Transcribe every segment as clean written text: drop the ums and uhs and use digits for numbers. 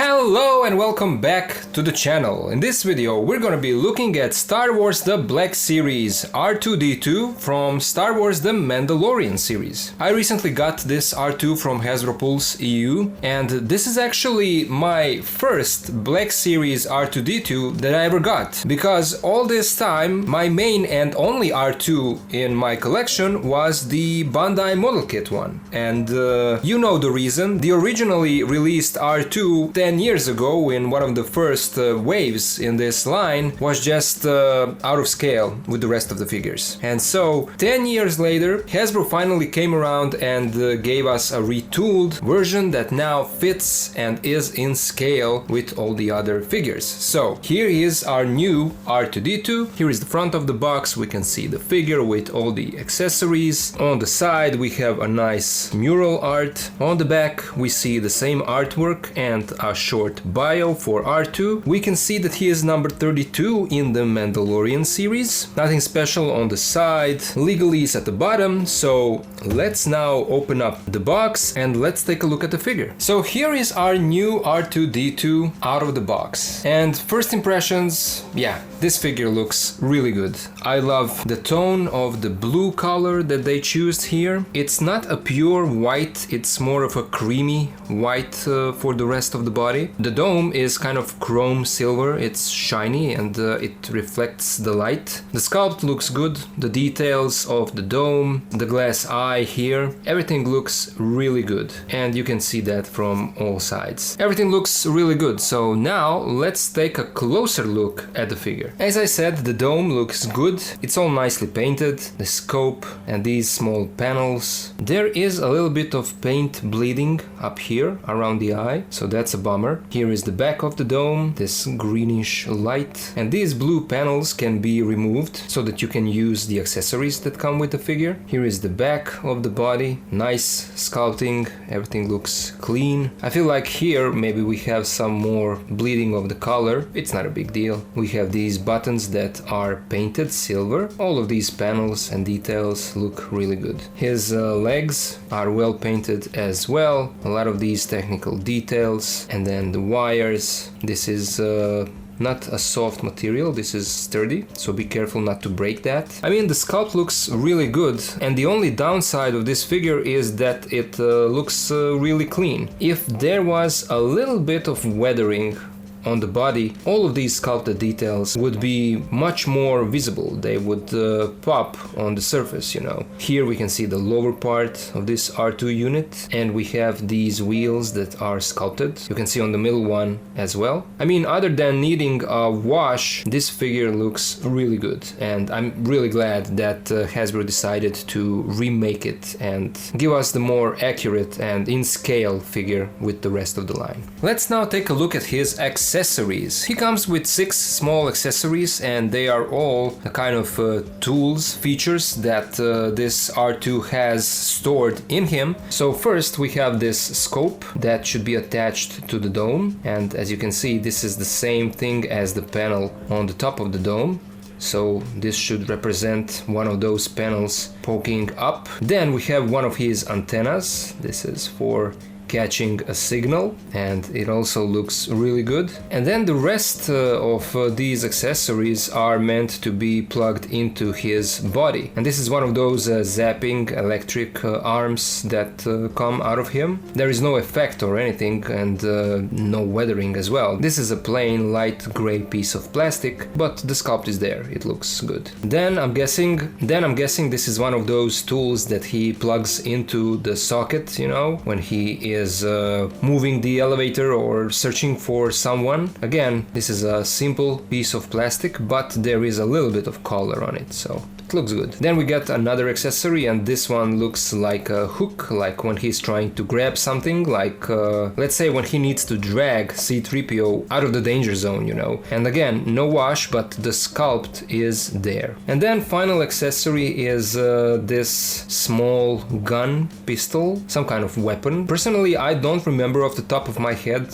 Hello and welcome back to the channel. In this video we're gonna be looking at Star Wars The Black Series R2-D2 from Star Wars The Mandalorian series. I recently got this R2 from Hasbro Pulse EU, and this is actually my first Black Series R2-D2 that I ever got, because all this time my main and only R2 in my collection was the Bandai model kit one. And you know the reason. The originally released R2 10 years ago in one of the first waves in this line was just out of scale with the rest of the figures. And so 10 years later Hasbro finally came around and gave us a retooled version that now fits and is in scale with all the other figures. So here is our new R2-D2. Here is the front of the box. We can see the figure with all the accessories. On the side we have a nice mural art. On the back we see the same artwork and a short bio for R2. We can see that he is number 32 in the Mandalorian series. Nothing special on the side. Legalese at the bottom. So let's now open up the box and let's take a look at the figure. So here is our new R2-D2 out of the box. And first impressions, yeah, this figure looks really good. I love the tone of the blue color that they choose here. It's not a pure white, it's more of a creamy white for the rest of the body. The dome is kind of chrome silver, it's shiny and it reflects the light. The sculpt looks good, the details of the dome, the glass eye here, everything looks really good, and you can see that from all sides. Everything looks really good, so now let's take a closer look at the figure. As I said, the dome looks good, it's all nicely painted, the scope and these small panels. There is a little bit of paint bleeding up here around the eye, so that's a bummer. Here is the back of the dome, this greenish light, and these blue panels can be removed so that you can use the accessories that come with the figure. Here is the back of the body, nice sculpting, everything looks clean. I feel like here maybe we have some more bleeding of the color. It's not a big deal. We have these buttons that are painted silver. All of these panels and details look really good. His legs are well painted as well. A lot of these technical details, and then the wires. This is not a soft material, this is sturdy, so be careful not to break that. I mean, the sculpt looks really good, and the only downside of this figure is that it looks really clean. If there was a little bit of weathering on the body, all of these sculpted details would be much more visible. They would pop on the surface, you know. Here we can see the lower part of this R2 unit, and we have these wheels that are sculpted. You can see on the middle one as well. I mean, other than needing a wash, this figure looks really good, and I'm really glad that Hasbro decided to remake it and give us the more accurate and in scale figure with the rest of the line. Let's now take a look at his accessories. He comes with 6 small accessories, and they are all the kind of tools, features that this R2 has stored in him. So first we have this scope that should be attached to the dome, and as you can see, this is the same thing as the panel on the top of the dome. So this should represent one of those panels poking up. Then we have one of his antennas. This is for catching a signal, and it also looks really good. And then the rest of these accessories are meant to be plugged into his body, and this is one of those zapping electric arms that come out of him. There is no effect or anything, and no weathering as well. This is a plain light gray piece of plastic, but the sculpt is there, it looks good. Then I'm guessing this is one of those tools that he plugs into the socket, you know, when he is moving the elevator or searching for someone. Again, this is a simple piece of plastic, but there is a little bit of color on it, so it looks good. Then we get another accessory, and this one looks like a hook, like when he's trying to grab something, like let's say when he needs to drag C-3PO out of the danger zone, you know. And again, no wash, but the sculpt is there. And then final accessory is this small gun, pistol, some kind of weapon. Personally, I don't remember off the top of my head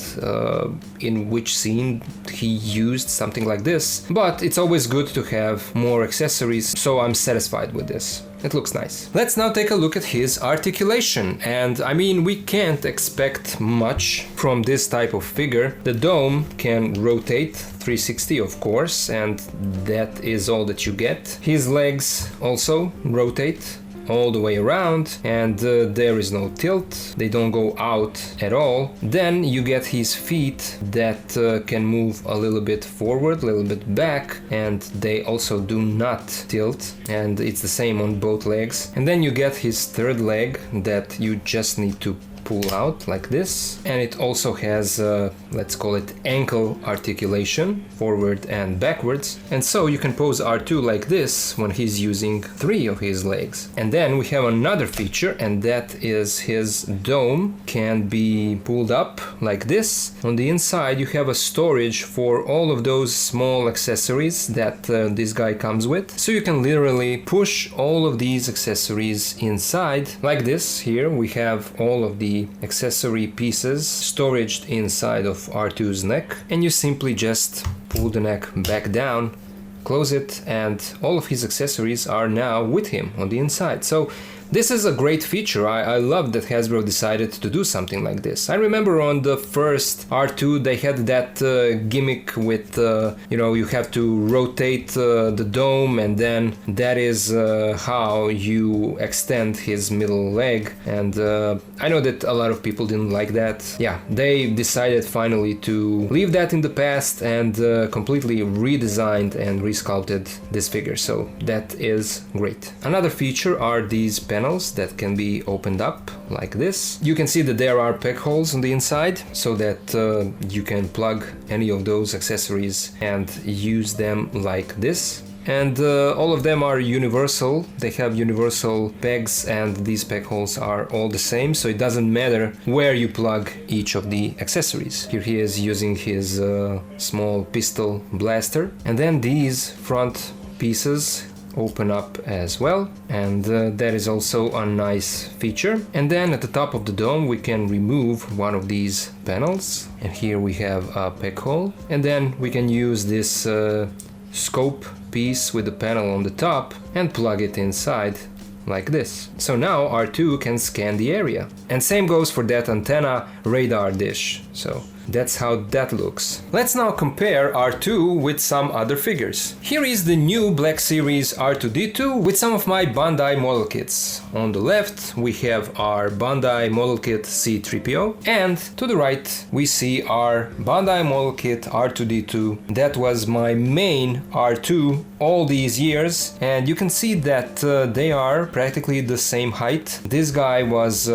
in which scene he used something like this, but it's always good to have more accessories, so I'm satisfied with this. it looks nice. Let's now take a look at his articulation, and I mean, we can't expect much from this type of figure. The dome can rotate 360, of course, and that is all that you get. His legs also rotate all the way around, and there is no tilt, they don't go out at all. Then you get his feet that can move a little bit forward, a little bit back, and they also do not tilt, and it's the same on both legs. And then you get his third leg that you just need to pull out like this, and it also has let's call it ankle articulation, forward and backwards, and so you can pose R2 like this when he's using 3 of his legs. And then we have another feature, and that is his dome can be pulled up like this. On the inside you have a storage for all of those small accessories that this guy comes with, so you can literally push all of these accessories inside like this. Here we have all of the accessory pieces storaged inside of R2's neck, and you simply just pull the neck back down, close it, and all of his accessories are now with him on the inside. So this is a great feature. I love that Hasbro decided to do something like this. I remember on the first R2 they had that gimmick with, you know, you have to rotate the dome, and then that is how you extend his middle leg. And I know that a lot of people didn't like that. Yeah, they decided finally to leave that in the past and completely redesigned and resculpted this figure. So that is great. Another feature are these panels that can be opened up like this. You can see that there are peg holes on the inside, so that you can plug any of those accessories and use them like this. And all of them are universal. They have universal pegs, and these peg holes are all the same, so it doesn't matter where you plug each of the accessories. Here he is using his small pistol blaster, and then these front pieces open up as well, and that is also a nice feature. And then at the top of the dome we can remove one of these panels, and here we have a peg hole, and then we can use this scope piece with the panel on the top and plug it inside like this. So now R2 can scan the area, and same goes for that antenna radar dish. So that's how that looks. Let's now compare R2 with some other figures. Here is the new Black Series R2-D2 with some of my Bandai model kits. On the left we have our Bandai model kit C-3PO, and to the right we see our Bandai model kit R2-D2. That was my main R2 all these years, and you can see that they are practically the same height. This guy was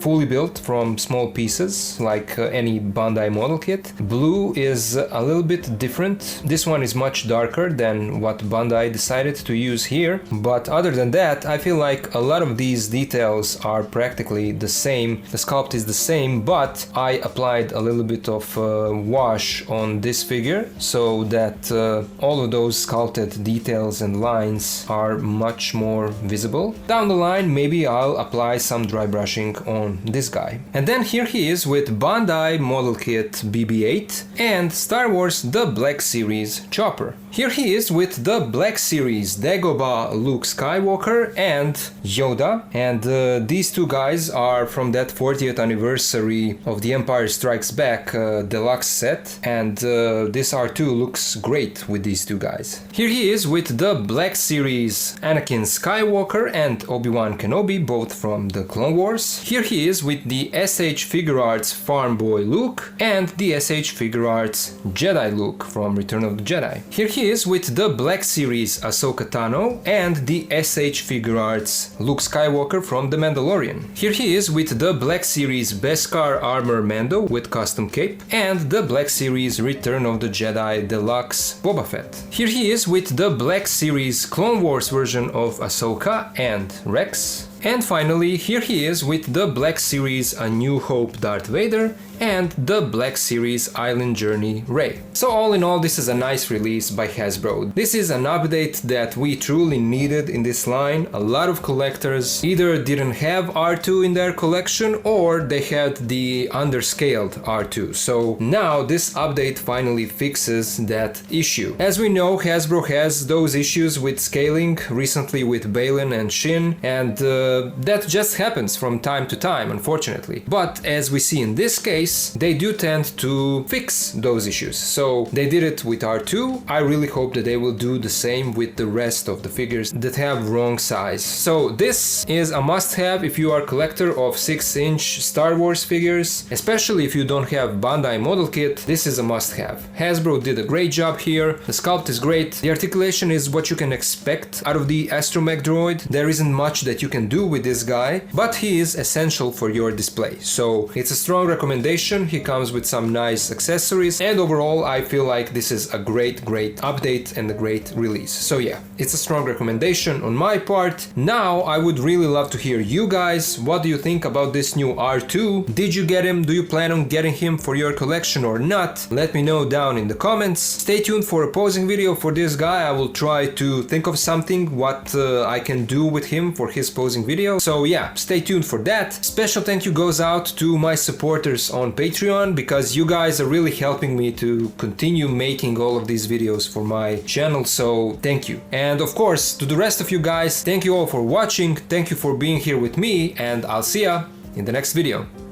fully built from small pieces like any Bandai model kit. Blue is a little bit different. This one is much darker than what Bandai decided to use here, but other than that I feel like a lot of these details are practically the same. The sculpt is the same, but I applied a little bit of wash on this figure so that all of those sculpted details and lines are much more visible. Down the line maybe I'll apply some dry brushing on this guy. And then here he is with Bandai model kit BB-8 and Star Wars The Black Series Chopper. Here he is with the Black Series Dagobah Luke Skywalker and Yoda, and these two guys are from that 40th anniversary of The Empire Strikes Back deluxe set, and this R2 looks great with these two guys. Here he is with the Black Series Anakin Skywalker and Obi-Wan Kenobi, both from the Clone Wars. Here he is with the SH Figure Arts Farm Boy Luke and the SH Figure Arts Jedi Luke from Return of the Jedi. Here he is with the Black Series Ahsoka Tano and the SH Figure Arts Luke Skywalker from The Mandalorian. Here he is with the Black Series Beskar Armor Mando with custom cape and the Black Series Return of the Jedi Deluxe Boba Fett. Here he is with the Black Series Clone Wars version of Ahsoka and Rex. And finally, here he is with the Black Series A New Hope Darth Vader and the Black Series Island Journey Ray. So all in all, this is a nice release by Hasbro. This is an update that we truly needed in this line. A lot of collectors either didn't have R2 in their collection or they had the underscaled R2. So now this update finally fixes that issue. As we know, Hasbro has those issues with scaling, recently with Balin and Shin, and that just happens from time to time, unfortunately. But as we see in this case, they do tend to fix those issues. So they did it with R2. I really hope that they will do the same with the rest of the figures that have wrong size. So this is a must-have if you are a collector of 6-inch Star Wars figures, especially if you don't have Bandai model kit. This is a must-have. Hasbro did a great job here. The sculpt is great. The articulation is what you can expect out of the astromech droid. There isn't much that you can do with this guy, but he is essential for your display. So it's a strong recommendation. He comes with some nice accessories, and overall I feel like this is a great update and a great release. So yeah, it's a strong recommendation on my part. Now I would really love to hear you guys. What do you think about this new R2? Did you get him? Do you plan on getting him for your collection or not? Let me know down in the comments. Stay tuned for a posing video for this guy. I will try to think of something what I can do with him for his posing video. So yeah, stay tuned for that. Special thank you goes out to my supporters on Patreon, because you guys are really helping me to continue making all of these videos for my channel, so thank you. And of course, to the rest of you guys, thank you all for watching, thank you for being here with me, and I'll see ya in the next video.